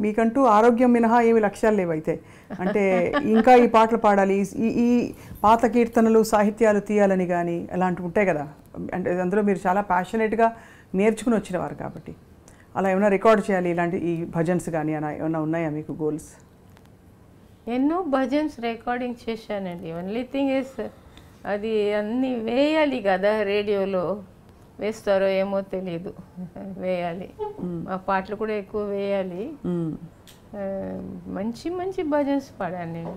మీకంటూ ఆరోగ్యం మినహా ఏమి లక్ష్యాలు లేవు అయితే. అంటే ఇంకా ఈ పాటలు పాడాలి, ఈ పాత కీర్తనలు సాహిత్యాలు తీయాలని కానీ అలాంటివి ఉంటాయి కదా. అంటే అందులో మీరు చాలా ప్యాషనేట్గా నేర్చుకుని వచ్చినవారు కాబట్టి అలా ఏమైనా రికార్డ్ చేయాలి ఇలాంటి ఈ భజన్స్ కానీ అలా ఏమైనా ఉన్నాయా మీకు గోల్స్? ఎన్నో భజన్స్ రికార్డింగ్ చేశానండి. ఓన్లీ థింగ్ ఇస్ అది అన్నీ వేయాలి కదా, రేడియోలో వేస్తారో ఏమో తెలియదు, వేయాలి. ఆ పాటలు కూడా ఎక్కువ వేయాలి. మంచి మంచి భజన్స్ పాడాను నేను.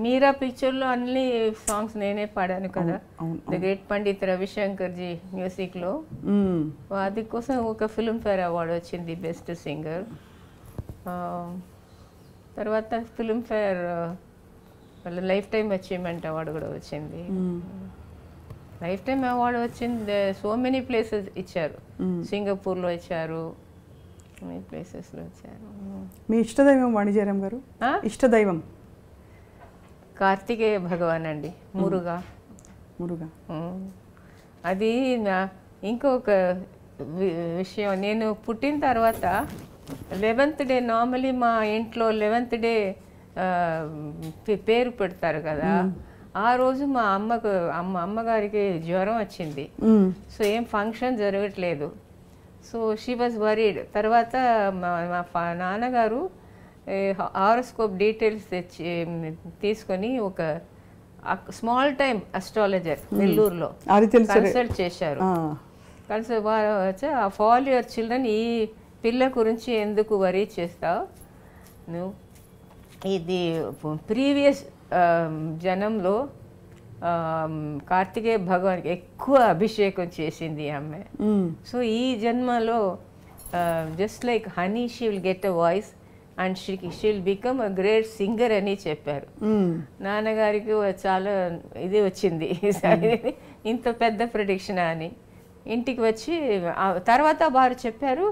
మీరా పిక్చర్లో అన్ని సాంగ్స్ నేనే పాడాను కదా, ద గ్రేట్ పండిత్ రవిశంకర్జీ మ్యూజిక్లో. అది కోసం ఒక ఫిల్మ్ఫేర్ అవార్డు వచ్చింది బెస్ట్ సింగర్. తర్వాత Filmfare life time achievement award కూడా వచ్చింది. లైఫ్ టైమ్ అవార్డు వచ్చింది. సో మెనీ ప్లేసెస్ ఇచ్చారు, సింగపూర్లో ఇచ్చారు, మెనీ ప్లేసెస్లో ఇచ్చారు. మీ ఇష్టదైవం వాణిజ్యరామ్ గారు? ఇష్టదైవం కార్తికేయ భగవాన్ అండి, మురుగా. అది ఇంకొక విషయం, నేను పుట్టిన తర్వాత 11th డే నార్మలీ మా ఇంట్లో 11th డే పేరు పెడతారు కదా. ఆ రోజు మా అమ్మగారికి జ్వరం వచ్చింది. సో ఏం ఫంక్షన్ జరగట్లేదు. So she was worried. తర్వాత మా నాన్నగారు హారోస్కోప్ డీటెయిల్స్ తీసుకొని ఒక స్మాల్ టైం అస్ట్రాలజర్ నెల్లూరులో కన్సల్ట్ చేశారు. ఫాల్ యువర్ చిల్డ్రన్, ఈ పిల్ల గురించి ఎందుకు వరీ చేస్తావు నువ్వు, ఇది ప్రీవియస్ జనంలో కార్తికేయ భగవాన్కి ఎక్కువ అభిషేకం చేసింది ఆమె. సో ఈ జన్మలో just like honey she will get a voice and she will become a great singer అని చెప్పారు. నాన్నగారికి చాలా ఇది వచ్చింది, ఇంత పెద్ద ప్రెడిక్షన్ అని. ఇంటికి వచ్చి తర్వాత వారు చెప్పారు,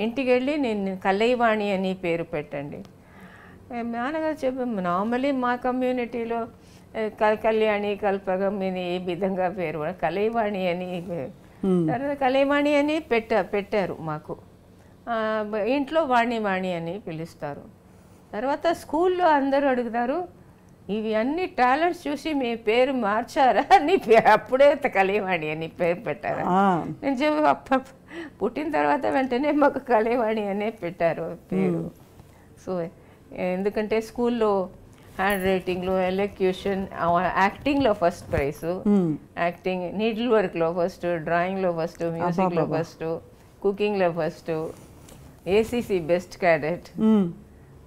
ఇంటికి వెళ్ళి నేను కలైవాణి అని పేరు పెట్టండి. నాన్నగారు చెప్పాము, నార్మలీ మా కమ్యూనిటీలో కళ్యాణి కల్పగం ఈ విధంగా పేరు, కలైవాణి అని. తర్వాత కలైవాణి అని పెట్టారు మాకు. ఇంట్లో వాణి అని పిలుస్తారు. తర్వాత స్కూల్లో అందరూ అడుగుతారు, ఇవి అన్ని టాలెంట్స్ చూసి మీ పేరు మార్చారా, నీ అప్పుడే కలైవాణి అని పేరు పెట్టారా? నేను చెప్పి పుట్టిన తర్వాత వెంటనే మాకు కలైవాణి అనే పెట్టారు పేరు. సో ఎందుకంటే స్కూల్లో హ్యాండ్ రైటింగ్లో, ఎలక్యూషన్, యాక్టింగ్లో ఫస్ట్ ప్రైజ్, యాక్టింగ్, నీడిల్ వర్క్లో ఫస్ట్, డ్రాయింగ్లో ఫస్ట్, మ్యూజిక్లో ఫస్ట్, కుకింగ్లో first, ACC best cadet.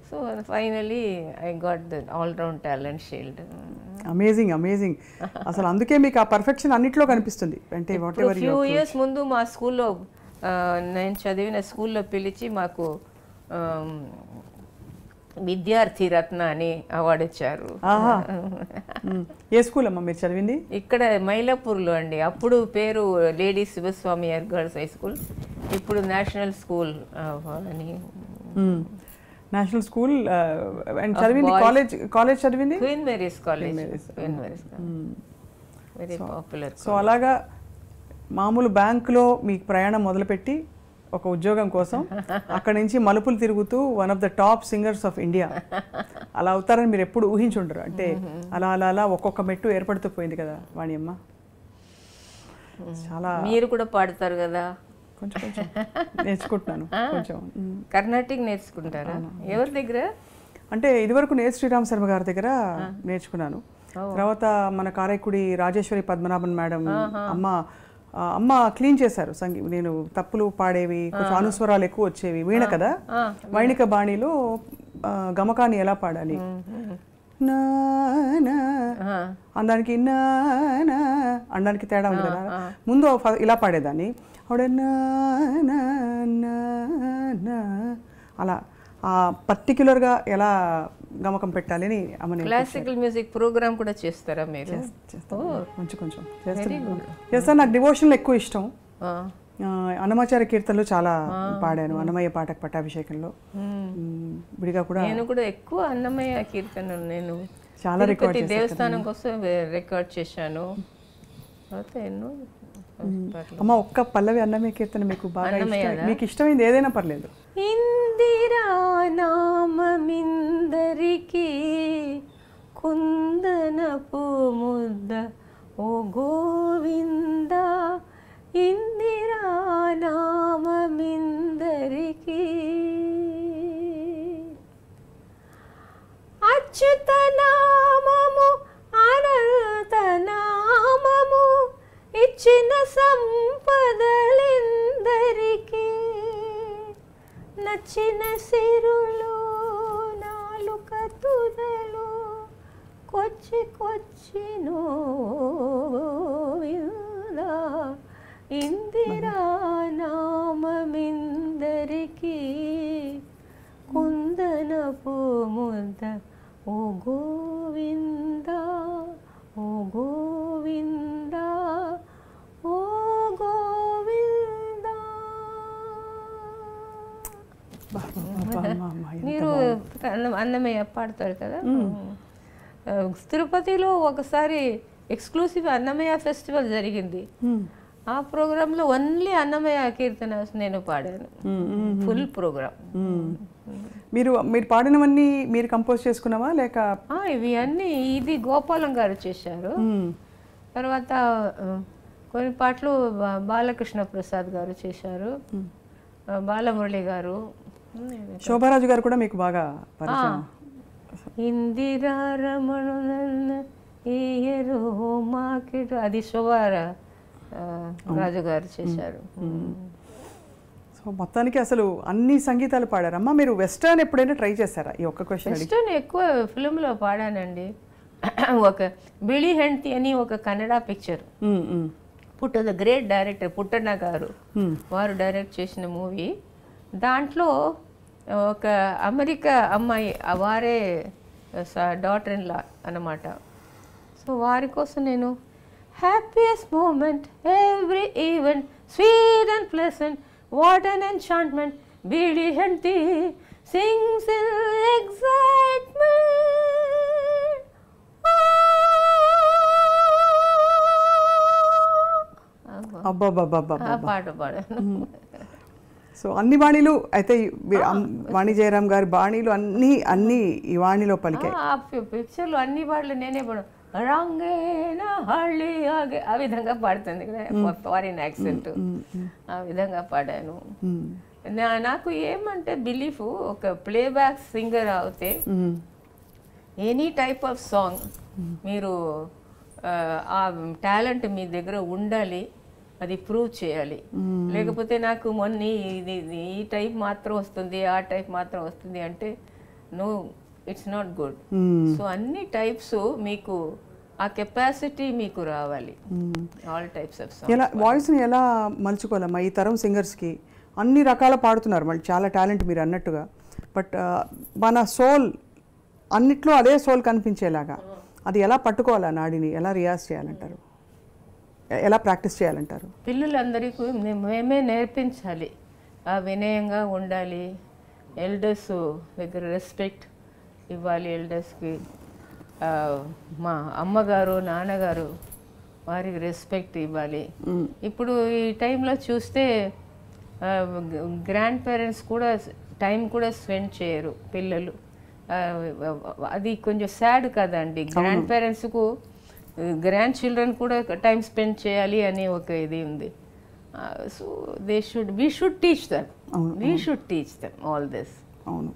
So finally I got the all round talent shield. Amazing amazing. అసలు అందుకే మీకు ఆ పర్ఫెక్షన్ అన్నిట్లో కనిపిస్తుంది. అంటే ఫ్యూ ఇయర్స్ ముందు మా స్కూల్లో, నేను చదివిన స్కూల్లో పిలిచి మాకు విద్యార్థి రత్న అని అవార్డు ఇచ్చారు. ఏ స్కూల్ అమ్మా మీరు చదివింది? ఇక్కడ మైలాపూర్లో అండి. అప్పుడు పేరు lady Shivaswami girls high school, ఇప్పుడు నేషనల్ స్కూల్ అని. నేషనల్ స్కూల్ చదివింది. కాలేజ్ చదివింది queen Mary's college, very popular. So అలాగా మామూలు బ్యాంకులో మీకు ప్రయాణం మొదలుపెట్టి ఒక ఉద్యోగం కోసం అక్కడి నుంచి మలుపులు తిరుగుతూ one of the top singers of India అలా అవుతారని మీరు ఎప్పుడు ఊహించుంటారు. అంటే అలా అలా అలా ఒక్కొక్క మెట్టు ఏర్పడుతూ పోయింది కదా వాణి అమ్మ. చాలా. మీరు కూడా పాడతారు కదా? కొంచెం కొంచెం నేర్చుకుంటున్నాను. కొంచెం కర్ణాటిక్ నేర్చుకుంటారా? ఎవరి దగ్గర? అంటే ఇదివరకు శ్రీరామ్ శర్మ గారి దగ్గర నేర్చుకున్నాను. తర్వాత మన కారైకుడి రాజేశ్వరి పద్మనాభన్ మేడం అమ్మ క్లీన్ చేశారు. నేను తప్పులు పాడేవి, కొంచెం అనుస్వరాలు ఎక్కువ వచ్చేవి. వీణ కదా, వైణిక బాణిలో గమకాన్ని ఎలా పాడాలి, అనడానికి అనడానికి తేడా ఉంది కదా. ముందు ఇలా పాడేదాన్ని, ఆవిడ అలా పర్టిక్యులర్గా ఎలా గమకం పెట్టాలి అని అమ్మని. క్లాసికల్ మ్యూజిక్ ప్రోగ్రామ్ కూడా చేస్తారా మీరు? కొంచెం కొంచెం చేస్తాను. నాకు డివోషన్లు ఎక్కువ ఇష్టం. అన్నమాచార్య కీర్తనలు చాలా పాడాను. అన్నమయ్య పాటకు పట్టాభిషేకంలో విడిగా కూడా. నేను కూడా ఎక్కువ అన్నమయ్య కీర్తనలు నేను చాలా రికార్డ్ దేవస్థానం కోసం రికార్డ్ చేశాను. ఎన్నో అమ్మ ఒక్క పల్లవి అన్నమయ్య కీర్తన మీకు బాగా మీకు ఇష్టమైంది ఏదైనా పర్లేదు. ఇందిరా నామమిందరికి కుందనపు ముద్ద ఓ గోవింద, ఇందిరా నామమిందరికి అచ్యుత నామము అనంత నామము ఇచ్చిన సంపదలిందరికి, నచ్చిన సిరులు నాలుక తుదలు కొచ్చి కొచ్చినో ఇందిరా నామమిందరికి కుందనపు ముద్ద ఓ గోవింద, ఓ గోవింద, ఓ గోవింద. మీరు అన్నమయ్య పాడతారు కదా. తిరుపతిలో ఒకసారి ఎక్స్క్లూసివ్ అన్నమయ్య ఫెస్టివల్ జరిగింది. ఆ ప్రోగ్రాంలో ఓన్లీ అన్నమయ్య కీర్తన నేను పాడాను, ఫుల్ ప్రోగ్రామ్. మీరు పాడినవన్నీ మీరు కంపోజ్ చేసుకున్నావా లేక? ఇవి అన్నీ ఇది గోపాలం గారు చేశారు. తర్వాత కొన్ని పాటలు బాలకృష్ణ ప్రసాద్ గారు చేశారు, బాలమురళి గారు, శోభారాజు గారు కూడా మీకు బాగా పరిచయం. ఇందిరా రమణ మార్కెట్ అది శోభారాజు గారు చేశారు. సో మొత్తానికి అసలు అన్ని సంగీతాలు పాడారమ్మా. మీరు వెస్టర్న్ ఎప్పుడైనా ట్రై చేశారా? ఈ ఒక్క క్వశ్చన్. వెస్టర్న్ ఎక్కువ ఫిల్మ్లో పాడానండి. ఒక బిళీ హెండ్తి అని ఒక Kannada picture, the great director Puttanna గారు వారు డైరెక్ట్ చేసిన మూవీ. దాంట్లో ఒక అమెరికా అమ్మాయి, వారే డాటర్ ఇన్ లా అన్నమాట. సో వారి కోసం నేను happiest moment every event sweet and pleasant what an enchantment బిళీ హెండ్తి సింగ్స్ ఇన్ ఎక్సైట్మెంట్. ఆ పాట పాడాను. సో అన్ని బాణీలు అయితే వాణి జయరాం గారి బాణీలు అన్ని ఈ వాణిలో పలికాయి. ఆ పిక్చర్లో అన్ని పాటలు నేనే పాడాను. రంగేన హళ్ళి ఆగే ఆ విధంగా పాడుతుంది కదా, ఫారిన్ యాక్సెంట్, ఆ విధంగా పాడాను. నాకు ఏమంటే బిలీఫ్, ఒక ప్లేబ్యాక్ సింగర్ అవుతే ఎనీ టైప్ ఆఫ్ సాంగ్ మీరు ఆ టాలెంట్ మీ దగ్గర ఉండాలి, అది ప్రూవ్ చేయాలి. లేకపోతే నాకు మొన్న ఈ టైప్ మాత్రం వస్తుంది, ఆ టైప్ మాత్రం వస్తుంది అంటే no, it's not good. So అన్ని టైప్స్ మీకు ఆ కెపాసిటీ మీకు రావాలి. All types of songs. ఎలా వాయిస్ని ఎలా మలుచుకోవాలమ్మా? ఈ తరం సింగర్స్కి అన్ని రకాల పాడుతున్నారు, మళ్ళీ చాలా టాలెంట్ మీరు అన్నట్టుగా. బట్ మన సోల్ అన్నిట్లో అదే సోల్ కనిపించేలాగా అది ఎలా పట్టుకోవాలా? నాడిని ఎలా రియాజ్ చేయాలంటారు? ఎలా ప్రాక్టీస్ చేయాలంటారు? పిల్లలందరికీ మేమే నేర్పించాలి. వినయంగా ఉండాలి, ఎల్డర్స్ దగ్గర రెస్పెక్ట్ ఇవ్వాలి. ఎల్డర్స్కి మా అమ్మగారు నాన్నగారు వారికి రెస్పెక్ట్ ఇవ్వాలి. ఇప్పుడు ఈ టైంలో చూస్తే గ్రాండ్ పేరెంట్స్ కూడా టైం కూడా స్పెండ్ చేయరు పిల్లలు. అది కొంచెం సాడ్ కదండి. గ్రాండ్ పేరెంట్స్కు గ్రాండ్ చిల్డ్రన్ కూడా టైం స్పెండ్ చేయాలి అని ఒక ఇది ఉంది. So we should teach them all this. అవును.